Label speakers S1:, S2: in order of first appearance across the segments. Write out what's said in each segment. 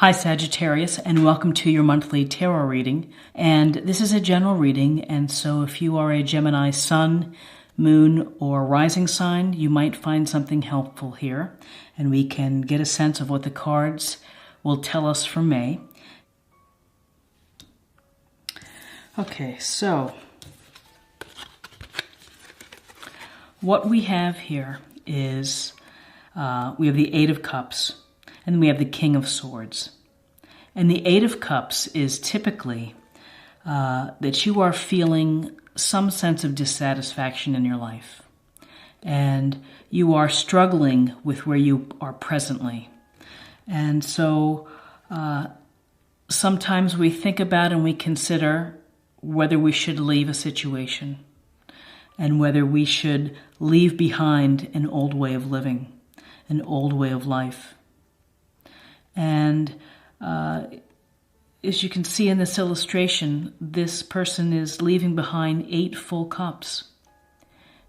S1: Hi Sagittarius, and welcome to your monthly tarot reading. And this is a general reading, and so if you are a Gemini sun, moon, or rising sign, you might find something helpful here. And we can get a sense of what the cards will tell us for May. Okay, so what we have here is we have the Eight of Cups. And we have the King of Swords. And the Eight of Cups is typically that you are feeling some sense of dissatisfaction in your life. And you are struggling with where you are presently. And so sometimes we think about and we consider whether we should leave a situation and whether we should leave behind an old way of living, an old way of life. And as you can see in this illustration, this person is leaving behind 8 full cups.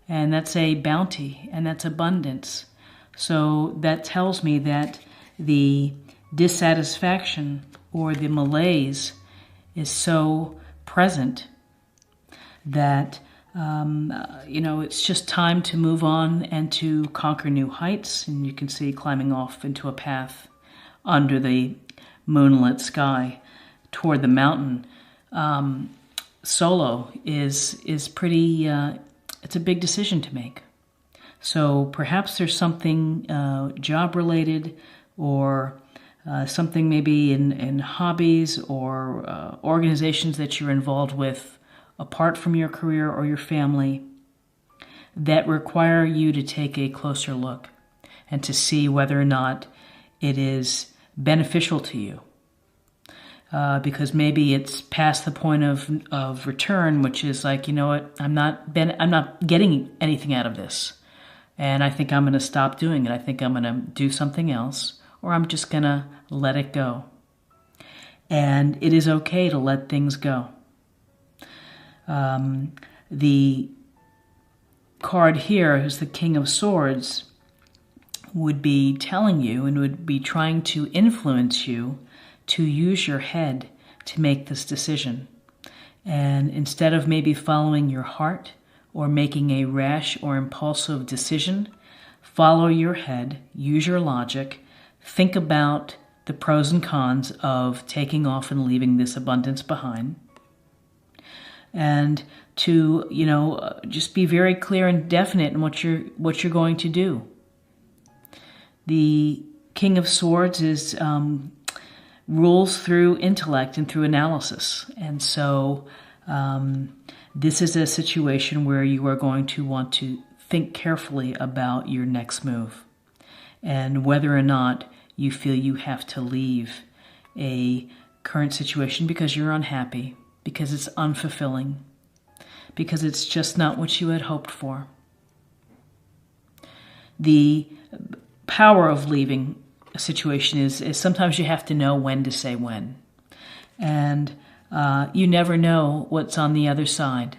S1: And that's a bounty, and that's abundance. So that tells me that the dissatisfaction or the malaise is so present that, it's just time to move on and to conquer new heights. And you can see climbing off into a path under the moonlit sky toward the mountain solo is pretty, it's a big decision to make. So perhaps there's something job related or something maybe in hobbies or organizations that you're involved with apart from your career or your family that require you to take a closer look and to see whether or not it is beneficial to you. Because maybe it's past the point of return, which is like, you know what, I'm not getting anything out of this. And I think I'm going to stop doing it. I think I'm going to do something else, or I'm just going to let it go. And it is okay to let things go. The card here is the King of Swords, would be telling you and would be trying to influence you to use your head to make this decision. And instead of maybe following your heart or making a rash or impulsive decision, follow your head, use your logic, think about the pros and cons of taking off and leaving this abundance behind. And to, just be very clear and definite in what you're going to do. The King of Swords rules through intellect and through analysis. And so this is a situation where you are going to want to think carefully about your next move and whether or not you feel you have to leave a current situation because you're unhappy, because it's unfulfilling, because it's just not what you had hoped for. The power of leaving a situation is sometimes you have to know when to say when. And you never know what's on the other side.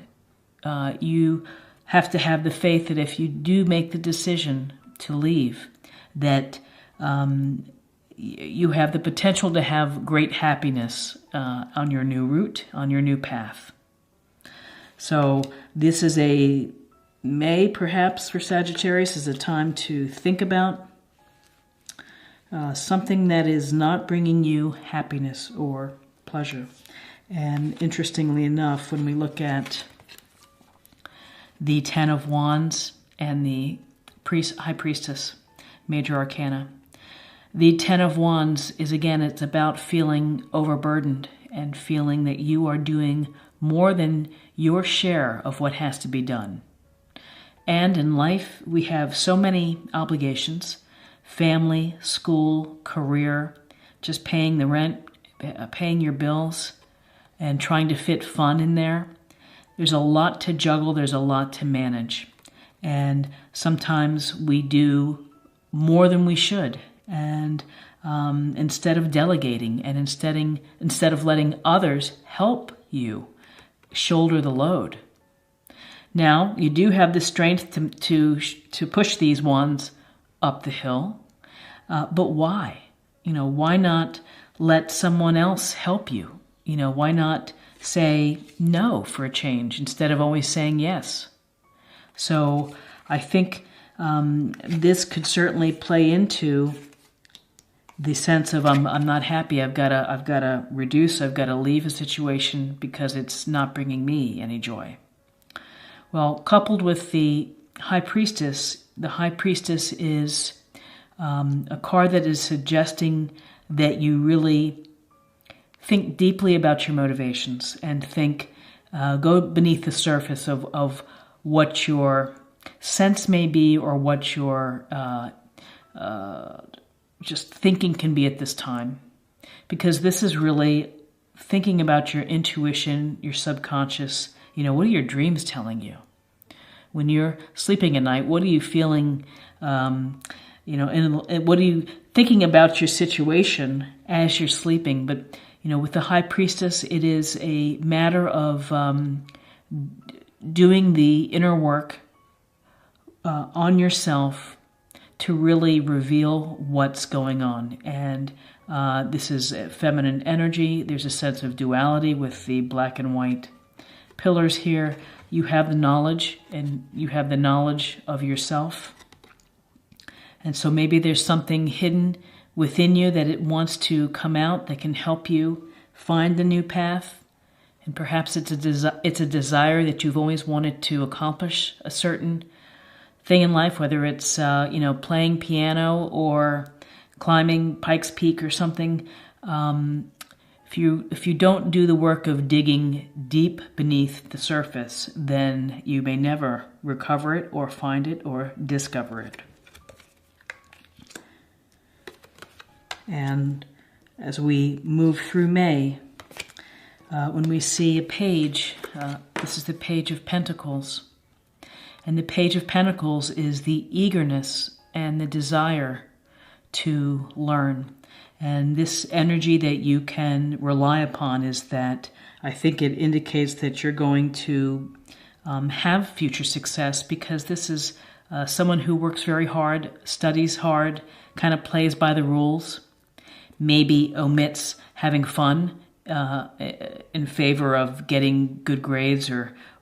S1: You have to have the faith that if you do make the decision to leave, that you have the potential to have great happiness on your new route, on your new path. So this is May, perhaps, for Sagittarius, is a time to think about something that is not bringing you happiness or pleasure. And interestingly enough, when we look at the Ten of Wands and the High Priestess, Major Arcana, the Ten of Wands is, again, it's about feeling overburdened and feeling that you are doing more than your share of what has to be done. And in life, we have so many obligations: family, school, career, just paying the rent, paying your bills, and trying to fit fun in there. There's a lot to juggle. There's a lot to manage. And sometimes we do more than we should. And instead of delegating and instead of letting others help you shoulder the load. Now, you do have the strength to push these wands up the hill, but why? Why not let someone else help you? Why not say no for a change instead of always saying yes? So I think this could certainly play into the sense of I'm not happy. I've got to reduce. I've got to leave a situation because it's not bringing me any joy. Well, coupled with the High Priestess is a card that is suggesting that you really think deeply about your motivations and go beneath the surface of what your sense may be or what your just thinking can be at this time. Because this is really thinking about your intuition, your subconscious. What are your dreams telling you? When you're sleeping at night, what are you feeling, and what are you thinking about your situation as you're sleeping? But, with the High Priestess, it is a matter of doing the inner work on yourself to really reveal what's going on. And this is feminine energy. There's a sense of duality with the black and white pillars here. You have the knowledge, and you have the knowledge of yourself. And so maybe there's something hidden within you that it wants to come out that can help you find the new path. And perhaps it's a desire that you've always wanted to accomplish a certain thing in life, whether it's playing piano or climbing Pikes Peak or something. If you don't do the work of digging deep beneath the surface, then you may never recover it or find it or discover it. And as we move through May, when we see a page, this is the Page of Pentacles. And the Page of Pentacles is the eagerness and the desire to learn. And this energy that you can rely upon is that I think it indicates that you're going to have future success, because this is someone who works very hard, studies hard, kind of plays by the rules, maybe omits having fun in favor of getting good grades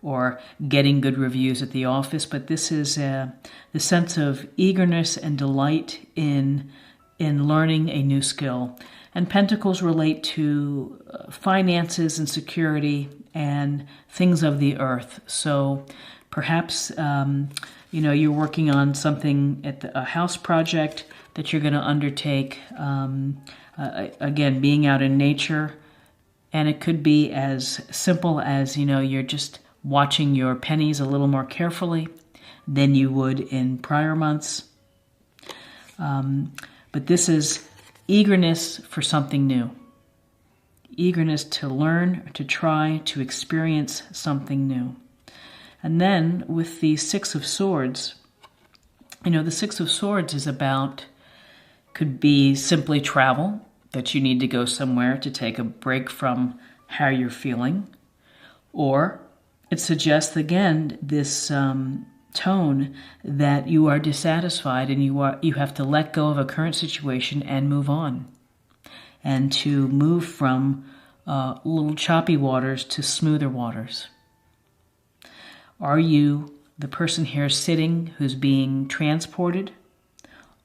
S1: or getting good reviews at the office. But this is the sense of eagerness and delight in learning a new skill. And pentacles relate to finances and security and things of the earth. So perhaps you're working on something at a house project that you're going to undertake. Again, being out in nature. And it could be as simple as, you're just watching your pennies a little more carefully than you would in prior months. But this is eagerness for something new. Eagerness to learn, to try, to experience something new. And then with the Six of Swords, the Six of Swords is could be simply travel, that you need to go somewhere to take a break from how you're feeling. Or it suggests, again, this tone that you are dissatisfied and you have to let go of a current situation and move on. And to move from little choppy waters to smoother waters. Are you the person here sitting who's being transported?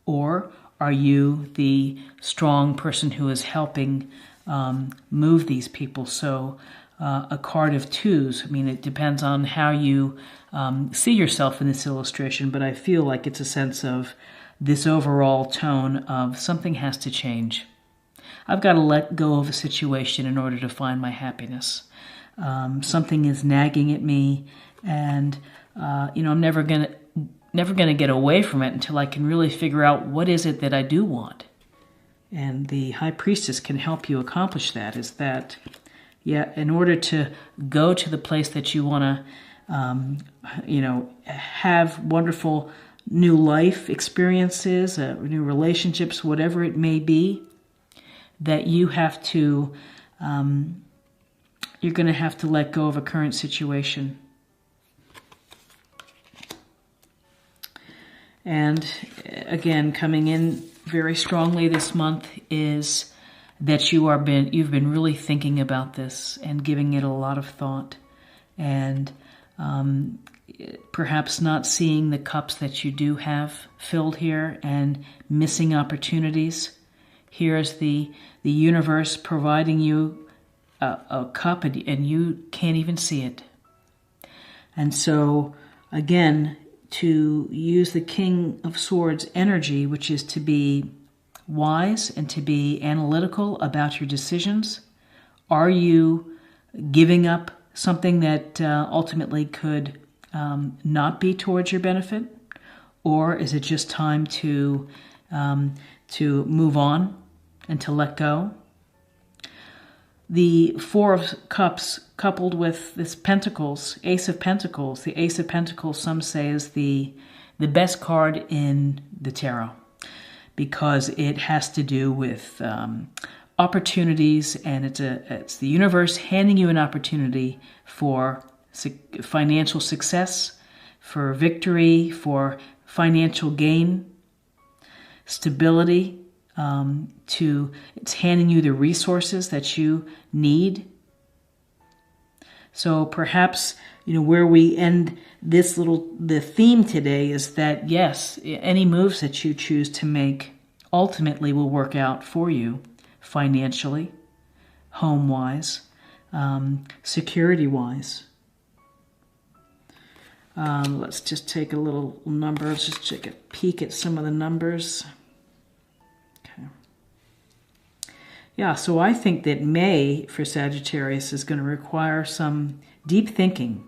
S1: Or are you the strong person who is helping move these people? So a card of twos, it depends on how you see yourself in this illustration, but I feel like it's a sense of this overall tone of something has to change. I've got to let go of a situation in order to find my happiness. Something is nagging at me, and I'm never going to get away from it until I can really figure out what is it that I do want. And the High Priestess can help you accomplish that, is that, in order to go to the place that you want to, have wonderful new life experiences, new relationships, whatever it may be, that you have to, you're going to have to let go of a current situation. And again, coming in very strongly this month is that you've been really thinking about this and giving it a lot of thought, and perhaps not seeing the cups that you do have filled here and missing opportunities. Here's the universe providing you a cup, and you can't even see it. And so, again, to use the King of Swords energy, which is to be wise and to be analytical about your decisions. Are you giving up something that ultimately could not be towards your benefit? Or is it just time to move on and to let go? The Four of Cups coupled with this Pentacles, Ace of Pentacles. The Ace of Pentacles, some say, is the best card in the tarot because it has to do with opportunities, and it's the universe handing you an opportunity for financial success, for victory, for financial gain, stability. It's handing you the resources that you need. So perhaps, where we end the theme today is that, yes, any moves that you choose to make ultimately will work out for you financially, home-wise, security-wise. Let's just take a little number. Let's just take a peek at some of the numbers. Yeah, so I think that May for Sagittarius is going to require some deep thinking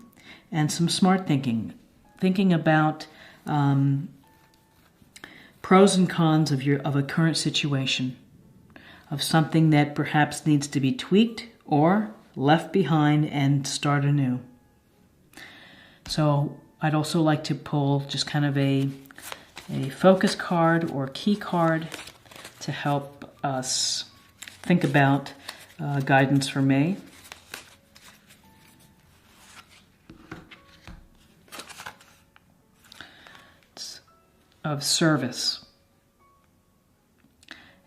S1: and some smart thinking. Thinking about pros and cons of a current situation, of something that perhaps needs to be tweaked or left behind and start anew. So I'd also like to pull just kind of a focus card or key card to help us think about guidance for May. It's of service.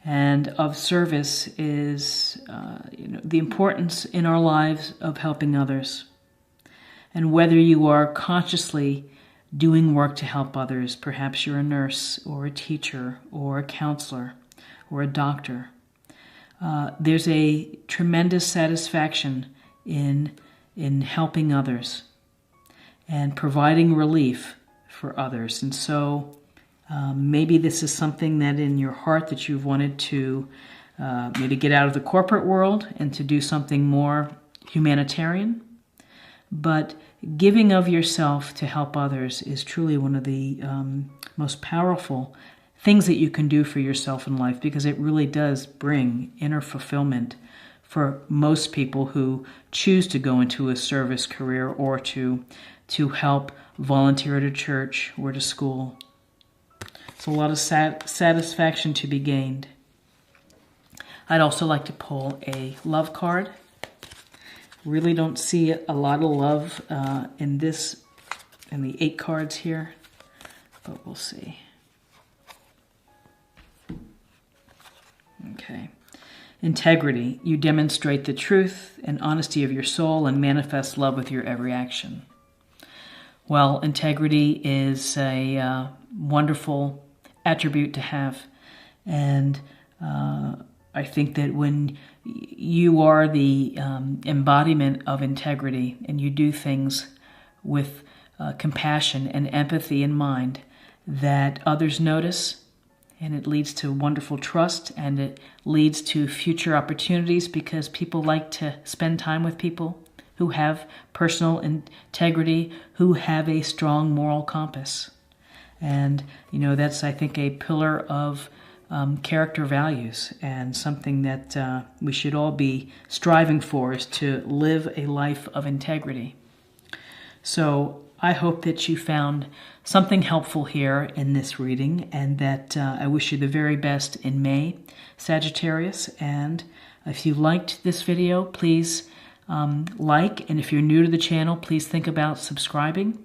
S1: And of service is the importance in our lives of helping others. And whether you are consciously doing work to help others, perhaps you're a nurse or a teacher or a counselor or a doctor, there's a tremendous satisfaction in helping others and providing relief for others. And so maybe this is something that in your heart that you've wanted to maybe get out of the corporate world and to do something more humanitarian. But giving of yourself to help others is truly one of the most powerful things that you can do for yourself in life, because it really does bring inner fulfillment for most people who choose to go into a service career or to help volunteer at a church or to school. It's a lot of satisfaction to be gained. I'd also like to pull a love card. Really don't see a lot of love in the 8 cards here, but we'll see. Okay. Integrity. You demonstrate the truth and honesty of your soul and manifest love with your every action. Well, integrity is a wonderful attribute to have. And I think that when you are the embodiment of integrity and you do things with compassion and empathy in mind, that others notice, and it leads to wonderful trust, and it leads to future opportunities because people like to spend time with people who have personal integrity, who have a strong moral compass. And, that's, I think, a pillar of character values, and something that we should all be striving for is to live a life of integrity. So I hope that you found something helpful here in this reading, and that I wish you the very best in May, Sagittarius. And if you liked this video, please like, and if you're new to the channel, please think about subscribing.